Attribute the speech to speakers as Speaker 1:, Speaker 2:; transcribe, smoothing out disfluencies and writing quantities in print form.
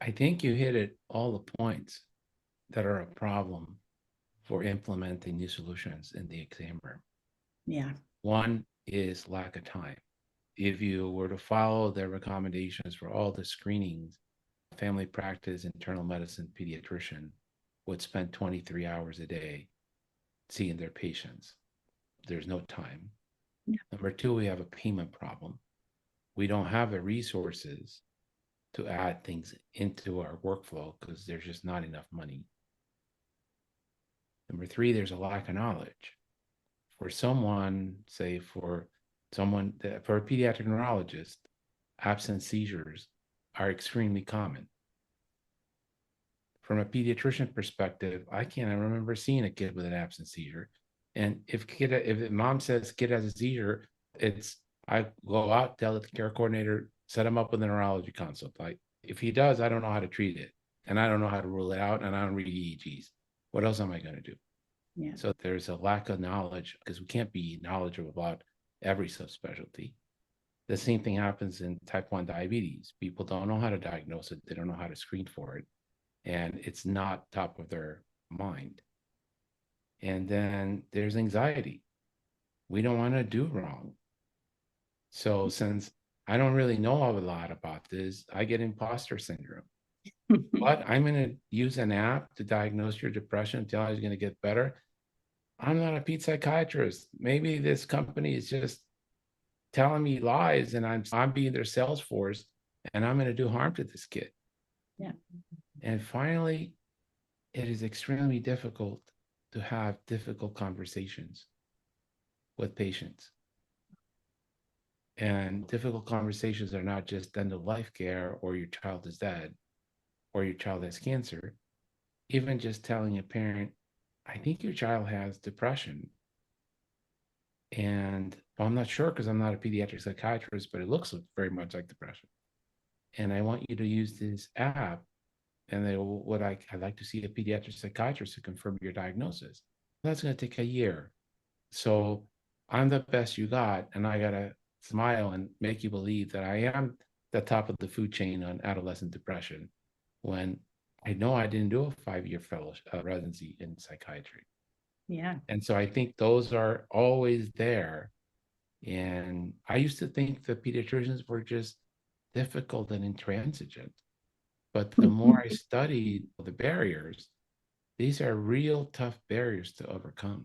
Speaker 1: I think you hit it all the points that are a problem for implementing new solutions in the exam room.
Speaker 2: Yeah.
Speaker 1: One is lack of time. If you were to follow the recommendations for all the screenings, family practice, internal medicine, pediatrician would spend 23 hours a day seeing their patients. There's no time.
Speaker 2: Yeah.
Speaker 1: Number two, we have a payment problem. We don't have the resources to add things into our workflow because there's just not enough money. Number three, there's a lack of knowledge. For someone, say for a pediatric neurologist, absent seizures are extremely common. From a pediatrician perspective, I can't remember seeing a kid with an absent seizure. And if mom says kid has a seizure, I go out, tell the care coordinator, set him up with a neurology consult. Like if he does, I don't know how to treat it, and I don't know how to rule it out, and I don't read EEGs. What else am I going to do?
Speaker 2: Yeah.
Speaker 1: So there's a lack of knowledge because we can't be knowledgeable about every subspecialty. The same thing happens in type 1 diabetes. People don't know how to diagnose it, they don't know how to screen for it, and it's not top of their mind. And then there's anxiety. We don't want to do wrong. So since I don't really know a lot about this, I get imposter syndrome. But I'm going to use an app to diagnose your depression, tell you it's going to get better. I'm not a ped psychiatrist. Maybe this company is just telling me lies and I'm being their sales force and I'm going to do harm to this kid.
Speaker 2: Yeah.
Speaker 1: And finally, it is extremely difficult to have difficult conversations with patients. And difficult conversations are not just end of life care or your child is dead or your child has cancer. Even just telling a parent, I think your child has depression. And well, I'm not sure because I'm not a pediatric psychiatrist, but it looks very much like depression. And I want you to use this app. And they would I'd like to see a pediatric psychiatrist to confirm your diagnosis. That's going to take a year. So I'm the best you got, and I gotta smile and make you believe that I am the top of the food chain on adolescent depression when I know I didn't do a 5-year fellowship residency in psychiatry.
Speaker 2: Yeah.
Speaker 1: And so I think those are always there. And I used to think the pediatricians were just difficult and intransigent. But the more I studied the barriers, these are real tough barriers to overcome.